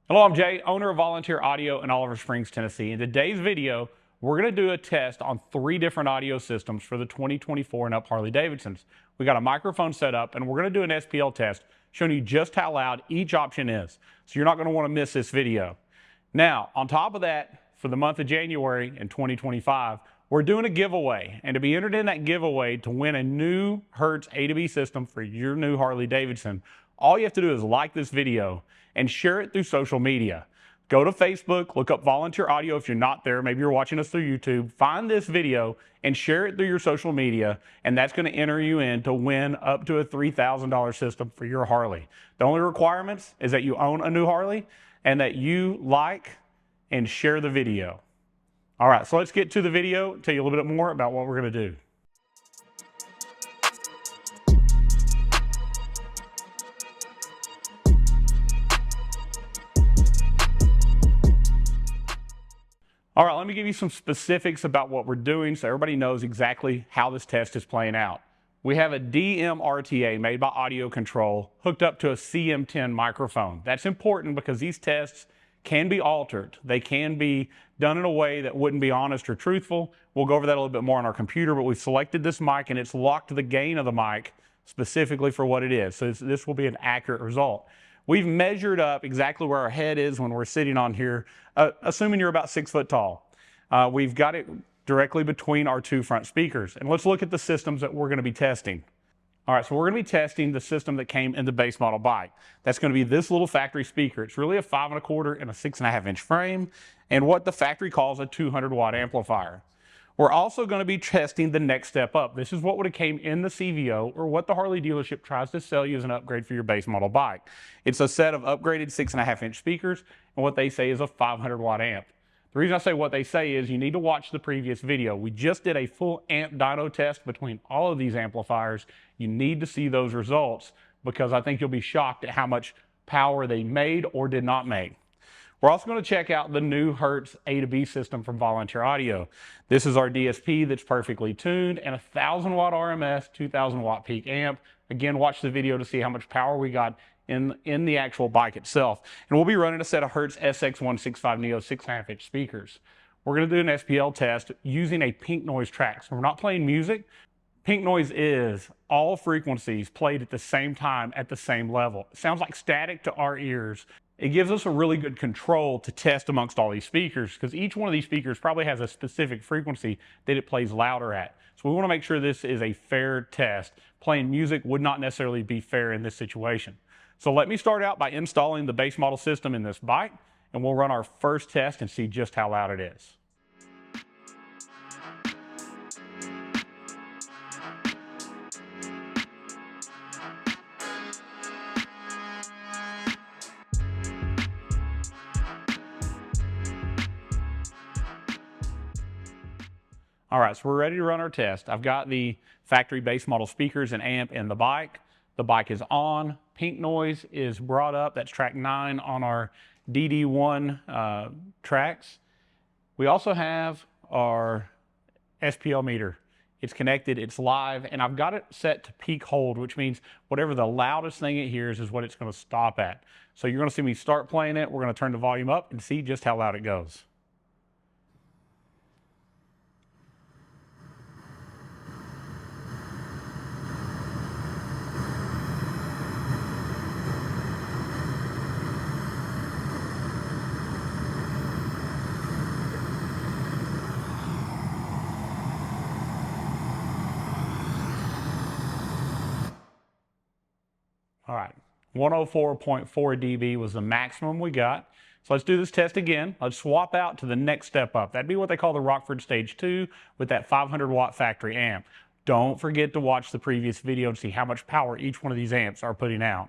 Hello, I'm Jay, owner of Volunteer Audio in Oliver Springs, Tennessee. In today's video, we're going to do a test on 3 different audio systems for the 2024 and up Harley Davidsons. We got a microphone set up and we're going to do an SPL test showing you just how loud each option is. So you're not going to want to miss this video. Now, on top of that, for the month of January in 2025, we're doing a giveaway. And to be entered in that giveaway to win a new Hertz A2B system for your new Harley Davidson, all you have to do is like this video and share it through social media. Go to Facebook, look up Volunteer Audio if you're not there. Maybe you're watching us through YouTube. Find this video and share it through your social media, and that's going to enter you in to win up to a $3,000 system for your Harley. The only requirements is that you own a new Harley and that you like and share the video. All right, so let's get to the video, tell you a little bit more about what we're going to do. All right, let me give you some specifics about what we're doing so everybody knows exactly how this test is playing out. We have a DM RTA made by Audio Control hooked up to a CM10 microphone. That's important because these tests can be altered. They can be done in a way that wouldn't be honest or truthful. We'll go over that a little bit more on our computer, but we've selected this mic and it's locked to the gain of the mic specifically for what it is. So this will be an accurate result. We've measured up exactly where our head is when we're sitting on here, assuming you're about 6 foot tall. We've got it directly between our 2 front speakers. And let's look at the systems that we're going to be testing. All right, so we're going to be testing the system that came in the base model bike. That's going to be this little factory speaker. It's really a 5 1/4 and a 6.5 inch frame, and what the factory calls a 200 watt amplifier. We're also going to be testing the next step up. This is what would have came in the CVO, or what the Harley dealership tries to sell you as an upgrade for your base model bike. It's a set of upgraded 6.5 inch speakers, and what they say is a 500 watt amp. The reason I say what they say is you need to watch the previous video. We just did a full amp dyno test between all of these amplifiers. You need to see those results because I think you'll be shocked at how much power they made or did not make. We're also going to check out the new Hertz A2B system from Volunteer Audio. This is our DSP that's perfectly tuned and a 1,000 watt RMS, 2,000 watt peak amp. Again, watch the video to see how much power we got in the actual bike itself. And we'll be running a set of Hertz SX165 Neo 6.5 inch speakers. We're going to do an SPL test using a pink noise track. So we're not playing music. Pink noise is all frequencies played at the same time at the same level. It sounds like static to our ears. It gives us a really good control to test amongst all these speakers because each one of these speakers probably has a specific frequency that it plays louder at. So we want to make sure this is a fair test. Playing music would not necessarily be fair in this situation. So let me start out by installing the base model system in this bike, and we'll run our first test and see just how loud it is. All right, so we're ready to run our test. I've got the factory base model speakers and amp in the bike. The bike is on. Pink noise is brought up. That's track 9 on our DD1 tracks. We also have our SPL meter. It's connected, it's live, and I've got it set to peak hold, which means whatever the loudest thing it hears is what it's going to stop at. So you're going to see me start playing it. We're going to turn the volume up and see just how loud it goes. All right, 104.4 dB was the maximum we got. So let's do this test again. Let's swap out to the next step up. That'd be what they call the Rockford Stage 2 with that 500 watt factory amp. Don't forget to watch the previous video to see how much power each one of these amps are putting out.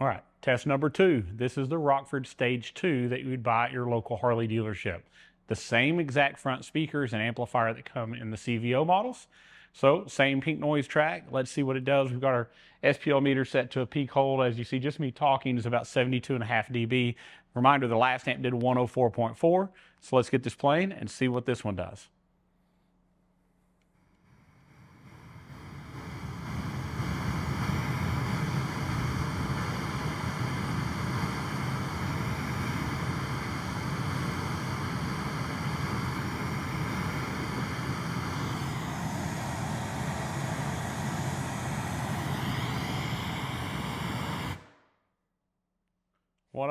All right, test number 2. This is the Rockford Stage 2 that you would buy at your local Harley dealership. The same exact front speakers and amplifier that come in the CVO models. So same peak noise track. Let's see what it does. We've got our SPL meter set to a peak hold. As you see, just me talking is about 72.5 dB. Reminder, the last amp did 104.4. So let's get this playing and see what this one does.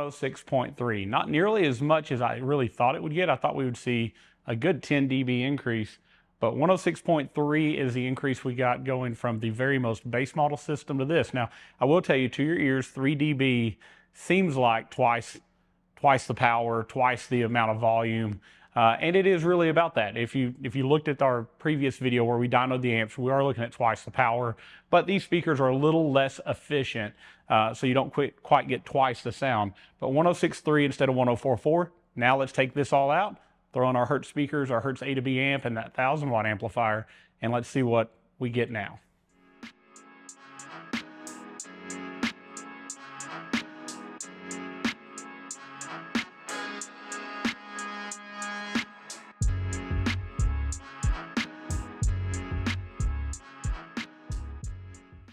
.3, not nearly as much as I really thought it would get. I thought we would see a good 10 dB increase, but 106.3 is the increase we got going from the very most base model system to this. Now, I will tell you, to your ears, 3 dB seems like twice the power, twice the amount of volume, and it is really about that. If you looked at our previous video where we dynoed the amps, we are looking at twice the power, but these speakers are a little less efficient, so you don't quite get twice the sound. But 106.3 instead of 104.4. Now let's take this all out, throw in our Hertz speakers, our Hertz A2B amp, and that 1000 watt amplifier, and let's see what we get now.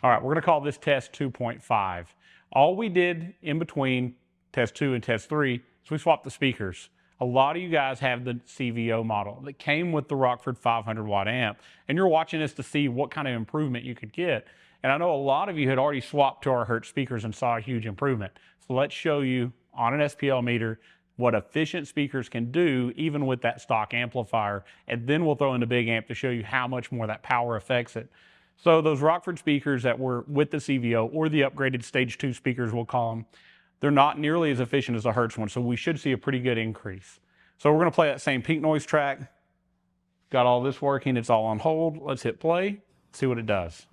All right, we're gonna call this test 2.5. All we did in between test 2 and test 3 is we swapped the speakers. A lot of you guys have the CVO model that came with the Rockford 500 watt amp, and you're watching this to see what kind of improvement you could get. And I know a lot of you had already swapped to our Hertz speakers and saw a huge improvement. So let's show you on an SPL meter what efficient speakers can do even with that stock amplifier, and then we'll throw in the big amp to show you how much more that power affects it. So those Rockford speakers that were with the CVO, or the upgraded stage 2 speakers we'll call them, they're not nearly as efficient as the Hertz one, so we should see a pretty good increase. So we're going to play that same peak noise track. Got all this working, it's all on hold. Let's hit play, see what it does.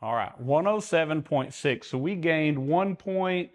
All right, 107.6. So we gained 1.3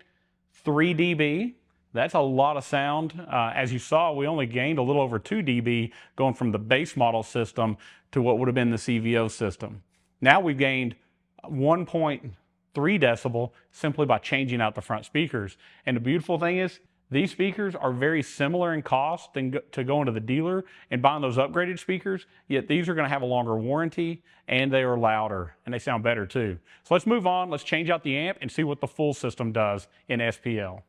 dB. That's a lot of sound. As you saw, we only gained a little over 2 dB going from the base model system to what would have been the CVO system. Now we've gained 1.3 decibel simply by changing out the front speakers. And the beautiful thing is, these speakers are very similar in cost to going to the dealer and buying those upgraded speakers, yet these are going to have a longer warranty and they are louder and they sound better too. So let's move on, let's change out the amp and see what the full system does in SPL.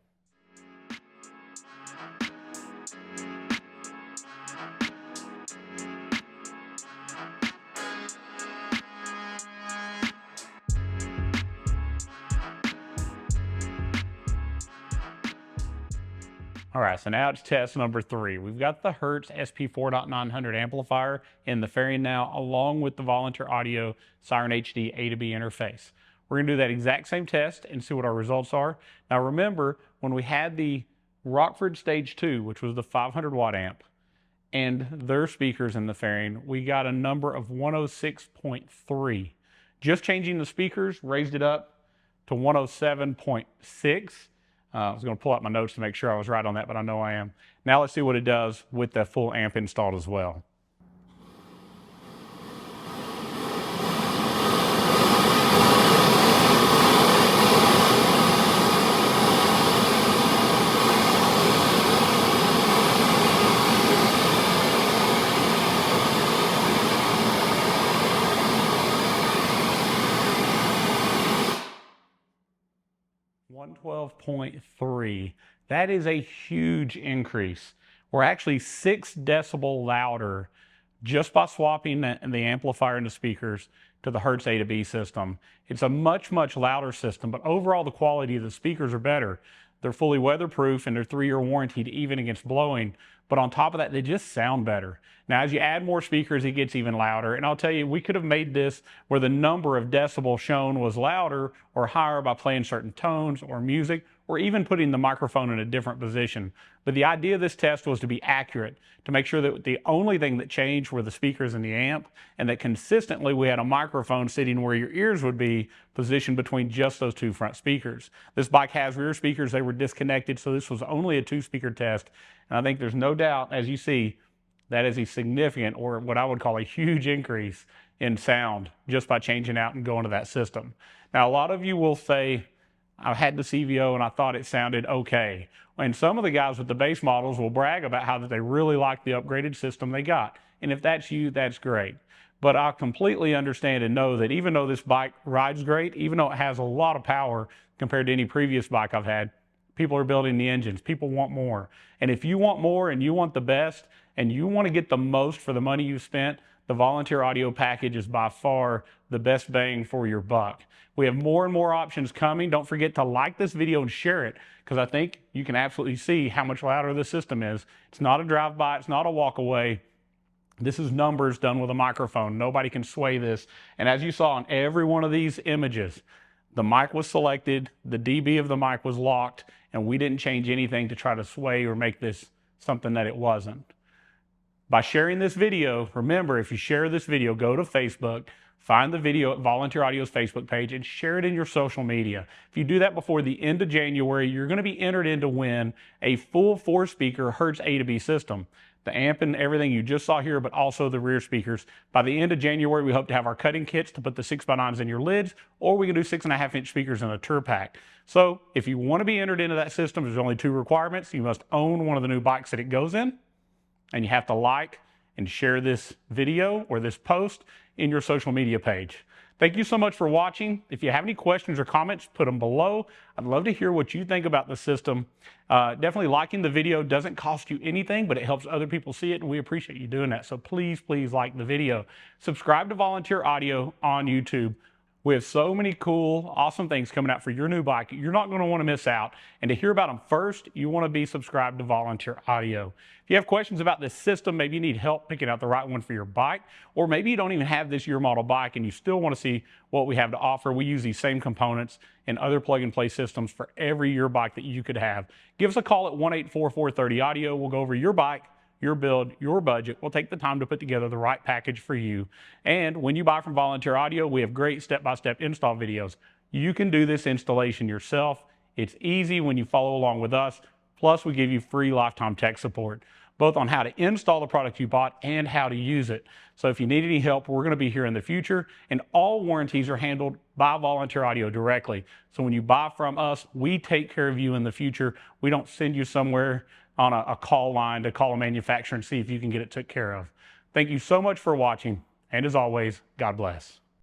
All right, so now it's test number 3. We've got the Hertz SP4.900 amplifier in the fairing now, along with the Volunteer Audio Siren HD A2B interface. We're gonna do that exact same test and see what our results are. Now remember, when we had the Rockford Stage 2, which was the 500 watt amp, and their speakers in the fairing, we got a number of 106.3. Just changing the speakers raised it up to 107.6. I was going to pull out my notes to make sure I was right on that, but I know I am. Now let's see what it does with the full amp installed as well. .3. That is a huge increase. We're actually 6 decibel louder just by swapping the amplifier and the speakers to the Hertz A2B system. It's a much, much louder system, but overall the quality of the speakers are better. They're fully weatherproof and they're 3-year warranted even against blowing, but on top of that, they just sound better. Now, as you add more speakers, it gets even louder. And I'll tell you, we could have made this where the number of decibels shown was louder or higher by playing certain tones or music, or even putting the microphone in a different position. But the idea of this test was to be accurate, to make sure that the only thing that changed were the speakers and the amp, and that consistently we had a microphone sitting where your ears would be, positioned between just those two front speakers. This bike has rear speakers. They were disconnected, so this was only a 2-speaker test. And I think there's no doubt, as you see, that is a significant, or what I would call a huge increase in sound just by changing out and going to that system. Now, a lot of you will say, I had the CVO and I thought it sounded okay. And some of the guys with the base models will brag about how that they really like the upgraded system they got. And if that's you, that's great. But I completely understand and know that even though this bike rides great, even though it has a lot of power compared to any previous bike I've had, people are building the engines. People want more. And if you want more and you want the best and you want to get the most for the money you spent, the Volunteer Audio package is by far the best bang for your buck. We have more and more options coming. Don't forget to like this video and share it, because I think you can absolutely see how much louder the system is. It's not a drive-by. It's not a walk-away. This is numbers done with a microphone. Nobody can sway this. And as you saw in every one of these images, the mic was selected, the dB of the mic was locked, and we didn't change anything to try to sway or make this something that it wasn't. By sharing this video, remember, if you share this video, go to Facebook, find the video at Volunteer Audio's Facebook page, and share it in your social media. If you do that before the end of January, you're going to be entered in to win a full 4-speaker Hertz A2B system. The amp and everything you just saw here, but also the rear speakers. By the end of January, we hope to have our cutting kits to put the 6x9s in your lids, or we can do 6.5-inch speakers in a tour pack. So if you want to be entered into that system, there's only 2 requirements. You must own one of the new bikes that it goes in, and you have to like and share this video or this post in your social media page. Thank you so much for watching. If you have any questions or comments, put them below. I'd love to hear what you think about the system. Definitely liking the video doesn't cost you anything, but it helps other people see it, and we appreciate you doing that. So please, please like the video. Subscribe to Volunteer Audio on YouTube. We have so many cool, awesome things coming out for your new bike. You're not going to want to miss out. And to hear about them first, you want to be subscribed to Volunteer Audio. If you have questions about this system, maybe you need help picking out the right one for your bike, or maybe you don't even have this year model bike and you still want to see what we have to offer. We use these same components and other plug-and-play systems for every year bike that you could have. Give us a call at 1-844-30-AUDIO. We'll go over your bike, your build, your budget. We'll take the time to put together the right package for you. And when you buy from Volunteer Audio, we have great step-by-step install videos. You can do this installation yourself. It's easy when you follow along with us. Plus, we give you free lifetime tech support, both on how to install the product you bought and how to use it. So if you need any help, we're going to be here in the future. And all warranties are handled by Volunteer Audio directly. So when you buy from us, we take care of you in the future. We don't send you somewhere on a call line to call a manufacturer and see if you can get it took care of. Thank you so much for watching. And as always, God bless.